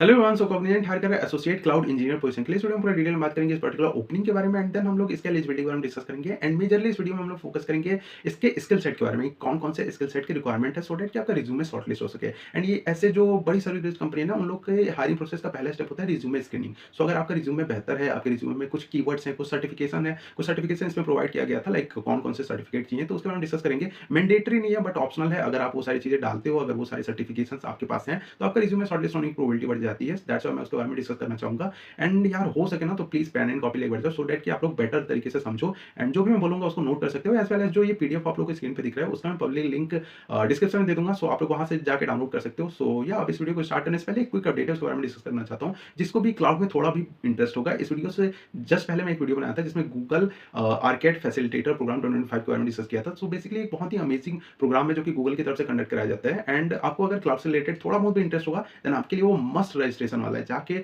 Hello everyone, सो Cognizant higher कर रहा है एसोसिएट क्लाउड इंजीनियर पोजीशन के लिए। इस वीडियो में पूरा डिटेल में बात करेंगे इस पर्टिकुलर ओपनिंग के बारे में, एंड देन हम लोग इसके एलिजिबिलिटी के बारे में डिस्कस करेंगे। एंड मेजरली इस वीडियो में हम लोग फोकस करेंगे इसके स्किल सेट के बारे में, कौन कौन से स्किल सेट की रिक्वायरमेंट है, सो दैट कि आपका रिज्यूमे शॉर्टलिस्ट हो सके। एंड ये ऐसे जो बड़ी सर्विस बेस्ड कंपनी है ना, उन लोग के हायरिंग प्रोसेस का पहला स्टेप होता है रिज्यूमे स्क्रीनिंग। सो अगर आपका रिज्यूमे बेहतर है, आपके रिज्यूमे में कुछ कीवर्ड्स हैं, कुछ सर्टिफिकेशन है, कुछ सर्टिफिकेशन इसमें प्रोवाइड किया गया था, लाइक कौन कौन से सर्टिफिकेट चाहिए, तो उसके बारे में डिस्कस करेंगे। मैंडेटरी नहीं है बट ऑप्शनल है। अगर आप वो सारी चीजें डालते हो, अगर वो सारी सर्टिफिकेशन आपके पास हैं, तो आपका रिज्यूमे शॉर्टलिस्ट होने की प्रोबेबिलिटी बढ़ जाती है। दैट्स व्हाई मैं उसके बारे में डिस्कस करना चाहूंगा। एंड यार हो सके ना तो प्लीज पेन एंड कॉपी लेके बैठ जाओ, सो दैट कि आप लोग बेटर तरीके से समझो एंड जो भी मैं बोलूंगा उसको नोट कर सकते हो। एज वेल एज जो ये पीडीएफ आप लोग को स्क्रीन पे दिख रहा है, उसका मैं पब्लिक लिंक डिस्क्रिप्शन में दे दूंगा, सो आप लोग वहां से जाके डाउनलोड कर सकते हो। सो या अब इस वीडियो को स्टार्ट करने से पहले एक क्विक अपडेट है, उसके बारे में डिस्कस करना चाहता हूँ। जिसको भी क्लाउड में थोड़ा भी इंटरेस्ट होगा, इस वीडियो से जस्ट पहले मैं एक वीडियो बनाया था जिसमें गूगल आर्केड फैसिलिटेटर प्रोग्राम 2025 के बारे में डिस्कस किया था। सो बेसिकली एक बहुत ही अमेजिंग प्रोग्राम है जो कि गूगल की तरफ से कंडक्ट कराया जाता है। एंड आपको अगर क्लाउड से रिलेटेड थोड़ा बहुत भी इंटरेस्ट होगा, देन आपके लिए वो मस्ट रजिस्ट्रेशन वाला है। जाके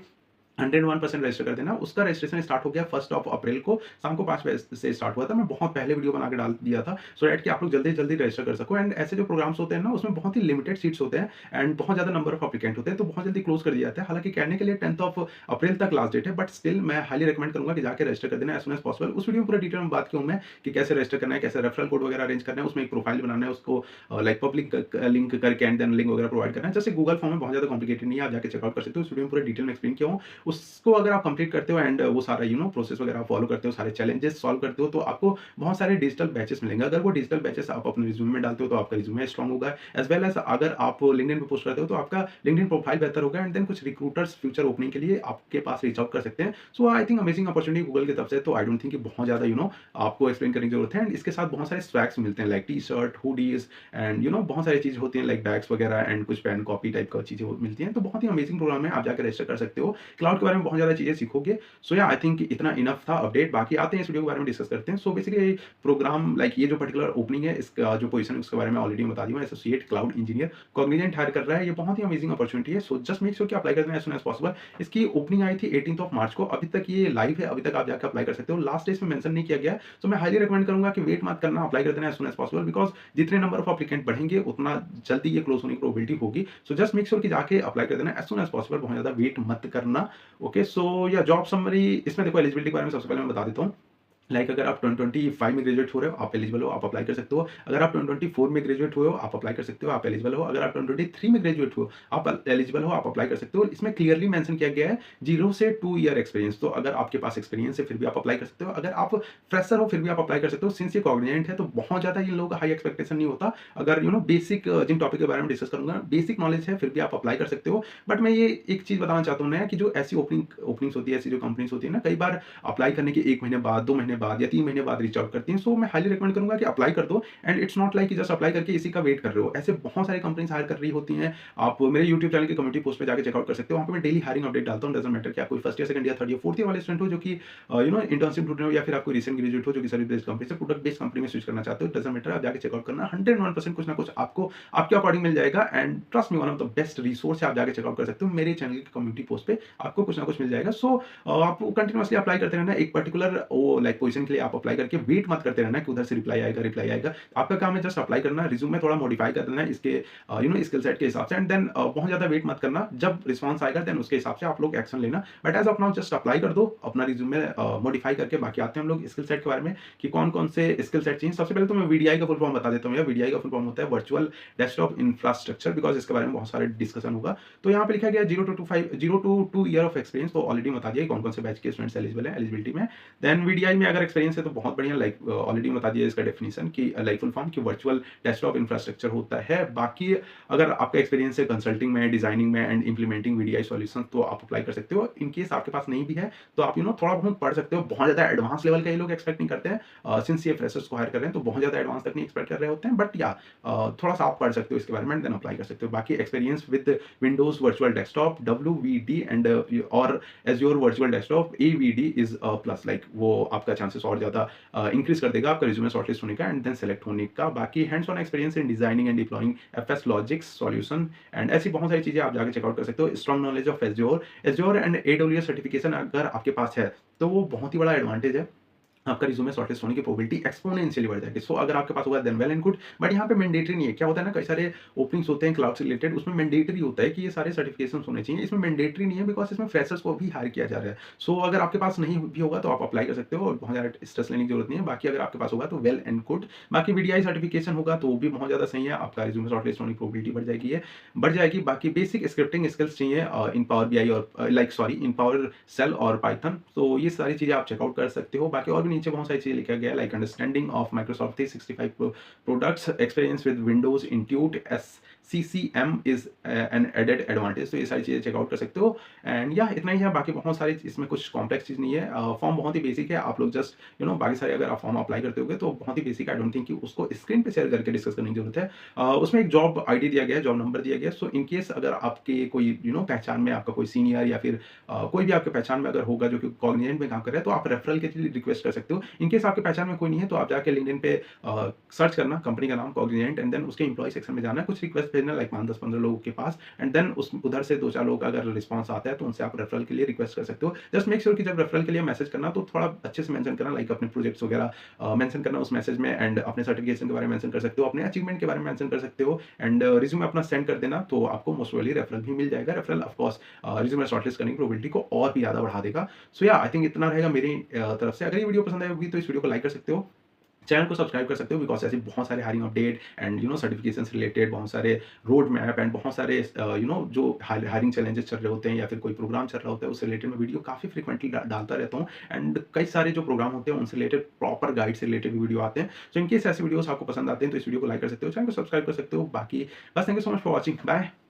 101% रजिस्टर कर देना। उसका रजिस्ट्रेशन स्टार्ट हो गया 1 अप्रैल को, शाम को 5 बजे से स्टार्ट हुआ था। मैं बहुत पहले वीडियो बना के डाल दिया था, सो दैट कि आप लोग जल्दी जल्दी रजिस्टर कर सको। एंड ऐसे जो प्रोग्राम्स होते हैं ना, उसमें बहुत ही लिमिटेड सीट्स होते हैं एंड बहुत ज़्यादा नंबर ऑफ एप्लीकेंट होते हैं, तो बहुत जल्दी क्लोज कर दिया जाता है। हालांकि कहने के लिए 10 अप्रैल तक लास्ट डेट है, बट स्टिल मैं हाईली रिकमेंड करूंगा कि जाकर रजिस्टर कर देना एज सुन एज पॉसिबल। उस वीडियो में पूरा डिटेल में बात की हूँ मैं कि कैसे रजिस्टर करना है, कैसे रेफरल कोड वगैरह अरेंज करना है, उसमें एक प्रोफाइल बनाना है, उसको लाइक पब्लिक लिंक करके एंड देन लिंक वगैरह प्रोवाइड करना है। जैसे गूगल फॉर्म में बहुत ज़्यादा कॉम्प्लिकेटेड नहीं है, आप जाकर चेकआउट कर सकते हो। इस वीडियो में पूरा डिटेल में एक्सप्लेन किया हूँ। उसको अगर आप कंप्लीट करते हो एंड वो सारा प्रोसेस वगैरह फॉलो करते हो, सारे चैलेंजेस सॉल्व करते हो, तो आपको बहुत सारे डिजिटल बैचेस मिलेंगे। अगर वो डिजिटल बैचेस आप अपने रिज्यूमे में डालते हो तो आपका रिज्यूमे स्ट्रांग होगा। एज वेल एज अगर आप लिंक्डइन पे पोस्ट करते हो तो आपका लिंक्डइन प्रोफाइल बेहतर होगा। एंड देन कुछ रिक्रूटर्स फ्यूचर ओपनिंग के लिए आपके पास रीच आउट कर सकते हैं। So I think amazing opportunity Google की तरफ से, तो आई डोंट थिंक कि बहुत ज्यादा आपको एक्सप्लेन करने की जरूरत है। एंड इसके साथ बहुत सारे स्वैग्स मिलते हैं, like T shirt, hoodies and बहुत सारी चीजें होती हैं, लाइक बैग्स वगैरह एंड कुछ पेन कॉपी टाइप का चीजें मिलती हैं। तो बहुत ही अमेजिंग प्रोग्राम है, आप जाकर रजिस्टर कर सकते हो। क्लाउड के बारे में बहुत ज्यादा चीजें सीखोगे। सो या आई थिंक इतना इनफ था अपडेट। बाकी आते हैं इस वीडियो के बारे में डिस्कस करते हैं। सो बेसिकली प्रोग्राम लाइक ये जो पर्टिकुलर ओपनिंग है, इसका जो पोजीशन है उसके बारे में ऑलरेडी बता दिया। Associate cloud engineer Cognizant higher कर रहा है। ये बहुत ही अमेजिंग अपॉर्चुनिटी है। सो जस्ट मेक श्योर कि अप्लाई कर देना एज सुन एज पॉसिबल। इसकी ओपनिंग आई थी 18 मार्च को। अभी तक ये लाइव है, अभी तक आप जाकर अप्लाई कर सकते हो। लास्ट डेज में मेंशन नहीं किया गया है, सो मैं हाईली रिकमेंड करूंगा कि वेट मत करना, अप्लाई कर देना as soon as possible. Because जितने नंबर ऑफ अप्लीकेंट बढ़ेंगे उतना जल्दी ये क्लोज होने की प्रोबेबिलिटी होगी। सो जस्ट मेक श्योर कि जाके अप्लाई कर देना एज सुन एज पॉसिबल, बहुत ज्यादा वेट मत करना। ओके, सो या जॉब समरी इसमें देखो, एलिजिबिलिटी के बारे में सबसे पहले मैं बता देता हूँ। लाइक अगर आप 2025 में ग्रेजुएट हो रहे हो, आप एलिजिबल हो, आप अप्लाई कर सकते हो। अगर आप 2024 में ग्रेजुएट हुए हो, आप अप्लाई कर सकते हो, आप एलिजिबल हो। अगर आप 2023 में ग्रेजुएट हो, आप एलिजिबल हो, आप अप्लाई कर सकते हो। इसमें क्लियरली मेंशन किया गया है 0 से 2 ईयर एक्सपीरियंस। तो अगर आपके पास एक्सपीरियंस है फिर भी आप अप्लाई कर सकते हो। अगर आप फ्रेशर हो फिर भी आप अप्लाई कर सकते हो। सिंस ये कॉग्निजेंट है तो बहुत ज्यादा इन लोगों का हाई एक्सपेक्टेशन नहीं होता। अगर बेसिक जिन टॉपिक के बारे में डिस्कस करूंगा, बेसिक नॉलेज है फिर भी आप अप्लाई कर सकते हो। बट मैं ये एक चीज बताना चाहता हूँ ना कि जो ऐसी ओपनिंग्स होती है, ऐसी जो कंपनीज होती है ना, कई बार अप्लाई करने के 1 महीने बाद, 2 महीने बाद या 3 महीने बाद रीच आउट करती हैं। सो मैं हाईली रिकमेंड करूंगा कि अप्लाई कर दो। एंड इट्स नॉट लाइक कि जस्ट अप्लाई करके इसी का वेट कर रहे हो। ऐसे बहुत सारी कंपनीज हायर कर रही होती हैं। आप मेरे यूट्यूब चैनल की कम्युनिटी पोस्ट पे जाकर चेकआउट कर सकते हो। वहाँ पे मैं डेली हायरिंग अपडेट डालता हूँ। डजंट मैटर कि आप कोई first year, second year, third year, fourth year वाले स्टूडेंट हो जो कि इंटर्नशिप ढूंढ रहे हो, या फिर आपको रिसेंट ग्रेजुएट हो जो कि सर्विस बेस्ड कंपनी से प्रोडक्ट बेस्ड कंपनी में स्विच करना चाहते हो, डजंट मैटर, आप जाकर चेकआउट करना। 101% कुछ ना कुछ आपको आपके अकॉर्डिंग मिल जाएगा। And trust me, one of the best resource है, आप जाकर चेकआउट कर सकते हो। मेरे चैनल की कम्युनिटी पोस्ट पे आपको कुछ ना कुछ मिल जाएगा। सो आप कंटिन्यूअसली अप्लाई करते रहना। एक पर्टिकुलर वो लाइक पोजीशन के लिए आप अप्लाई करके वेट मत करते रहना कि उधर से रिप्लाई आएगा। आपका काम है जस्ट अप्लाई करना, रिज्यूमे थोड़ा मॉडिफाई कर देना इसके स्किल सेट के हिसाब से। एंड देन बहुत ज्यादा वेट मत करना, जब रिस्पांस आएगा देन उसके हिसाब से आप लोग एक्शन लेना। But as of now just apply कर दो अपना रिज्यूमे मॉडिफाई करके। बाकी आते हैं हम लोग स्किल सेट के बारे में कि कौन कौन से स्किल सेट चाहिए। सबसे पहले तो मैं वीडीआई का फुल फॉर्म बता देता हूँ। वीडीआई का फुल फॉर्म होता है वर्चुअल डेस्कटॉप इंफ्रास्ट्रक्चर, बिकॉज इसके बारे में बहुत सारे डिस्कशन होगा। तो यहाँ पे लिखा गया 0 to 2 ईयर ऑफ एक्सपीरियंस। तो ऑलरेडी बता दिया कौन कौन से बैच के स्टूडेंट्स एलिजिबल है एलिजिबिलिटी में। देन वीडीआई में अगर एक्सपीरियंस है तो बहुत बढ़िया, लाइक ऑलरेडी बता दिया इसका डेफिनेशन कि लाइक फुल फॉर्म की वर्चुअल डेस्कटॉप इंफ्रास्ट्रक्चर होता है। बाकी अगर आपका एक्सपीरियंस है कंसल्टिंग में, डिजाइनिंग में एंड इंप्लीमेंटिंग वीडीआई सॉल्यूशन, तो आप अप्लाई कर सकते हो। इन केस आपके पास नहीं भी है तो आप थोड़ा बहुत पढ़ सकते हो। बहुत ज्यादा एडवांस लेवल का ये लोग एक्सपेक्ट नहीं करते हैं। सिंस ये फ्रेशर्स को हायर कर रहे हैं तो बहुत ज्यादा एडवांस तक नहीं एक्सपेक्ट कर रहे होते हैं। बट या थोड़ा सा आप पढ़ सकते हो इसके बारे में, देन अप्लाई कर सकते हो। बाकी experience with Windows virtual desktop WVD and और Azure virtual desktop AVD is plus, like वो आपका चांसेस और ज्यादा इंक्रीज कर देगा आपका रिज्यूमे शॉर्टलिस्ट होने का एंड देन सेलेक्ट होने का। बाकी hands on experience in designing and deploying FS logics solution and ऐसी बहुत सारी चीजें आप जाकर चेकआउट कर सकते हो। Strong knowledge of azure and AWS certification अगर आपके पास है तो वो बहुत ही बड़ा एडवांटेज है। आपका रिज्यूमे शॉर्टलिस्ट होने की प्रोबेबिलिटी एक्सपोनेंशियली बढ़ जाएगी। सो अगर आपके पास होगा then well and good, but यहाँ पे मैंडेटरी नहीं है। क्या होता है ना, कई सारे ओपनिंग्स होते हैं क्लाउड से रिलेटेड, उसमें मैंडेटरी होता है कि ये सारे सर्टिफिकेशंस होने चाहिए। इसमें मैंडेटरी नहीं है बिकॉज़ इसमें फ्रेशर्स को भी हायर किया जा रहा है। सो अगर आपके पास नहीं भी होगा तो आप अप्लाई कर सकते हो और बहुत ज़्यादा स्ट्रेस लेने की जरूरत नहीं है। बाकी अगर आपके पास होगा तो वेल एंड गुड। बाकी वीडीआई सर्टिफिकेशन होगा तो वो भी बहुत ज़्यादा सही है, आपका रिज्यूमे शॉर्टलिस्ट होने की प्रोबेबिलिटी बढ़ जाएगी। बाकी बेसिक स्क्रिप्टिंग स्किल्स चाहिए इन पावर बीआई और इन पावर सेल और पाइथन। तो ये सारी चीज़ें आप चेकआउट कर सकते हो। बाकी और भी नीचे बहुत सारी चीज़ें लिखा गया है, like understanding of Microsoft 365 products, experience with Windows Intune SCCM is an added advantage. तो ये सारी चीज़ें चेकआउट कर सकते हो। एंड या इतना ही है, बाकी बहुत सारी इसमें कुछ कॉम्प्लेक्स चीज़ नहीं है। फॉर्म बहुत ही बेसिक है, आप लोग जस्ट बाकी सारे अगर आप फॉर्म अप्लाई करते होगे तो बहुत ही बेसिक, आई डोंट थिंक कि उसको स्क्रीन पे शेयर करके डिस्कस करने की जरूरत है। उसमें एक जॉब आईडी दिया गया है, जॉब नंबर दिया गया है। सो इन केस अगर आपके कोई पहचान में आपका कोई सीनियर या फिर कोई भी आपके पहचान में अगर होगा जो कि कॉग्निजेंट में काम कर रहा है, तो आप रेफरल के लिए रिक्वेस्ट कर सकते हो। इन केस आपके पहचान में कोई नहीं है तो आप जाके लिंक्डइन पे सर्च करना कंपनी का नाम कॉग्निजेंट, एंड देन उसके एम्प्लॉय सेक्शन में जाना, कुछ रिक्वेस्ट भेजना लाइक 5-10-15 लोगों के पास, एंड देन उस उधर से 2-4 लोग का अगर रिस्पॉन्स आता है तो उनसे आप रेफरल के लिए रिक्वेस्ट कर सकते हो। जस्ट मेक श्योर कि जब रेफरल के लिए मैसेज करना तो थोड़ा अच्छे से मेंशन करना, लाइक अपने प्रोजेक्ट्स वगैरह मेंशन करना उस मैसेज में, एंड अपने सर्टिफिकेशन के बारे में मेंशन कर सकते हो, अपने अचीवमेंट के बारे में मेंशन कर सकते हो, एंड रिज्यूमे अपना सेंड कर देना, तो आपको मोस्ट प्रोबेबली रेफरल भी मिल जाएगा। Referral of course resume shortlist करने की प्रोबेबिलिटी को और भी ज़्यादा बढ़ा देगा। सो या आई थिंक इतना रहेगा मेरी तरफ से। अगर ये वीडियो पसंद आई होगी तो इस वीडियो को लाइक कर सकते हो, चैनल को सब्सक्राइब कर सकते हो, बिकॉज़ ऐसे बहुत सारे हायरिंग अपडेट एंड सर्टिफिकेशन से रिलेटेड बहुत सारे रोड मैप एंड बहुत सारे जो हायरिंग चैलेंजेस चल रहे होते हैं या फिर कोई प्रोग्राम चल रहा होता है उससे रिलेटेड मैं वीडियो काफ़ी फ्रीक्वेंटली डालता रहता हूँ। एंड कई सारे जो प्रोग्राम होते हैं उनसे रिलेटेड प्रॉपर गाइड से रिलेटेड वीडियो आते हैं। सो इनकेस ऐसे वीडियोस आपको पसंद आते हैं तो इस वीडियो को लाइक कर सकते हो, चैनल को सब्सक्राइब कर सकते हो। बाकी बस thank you so much for watching, bye.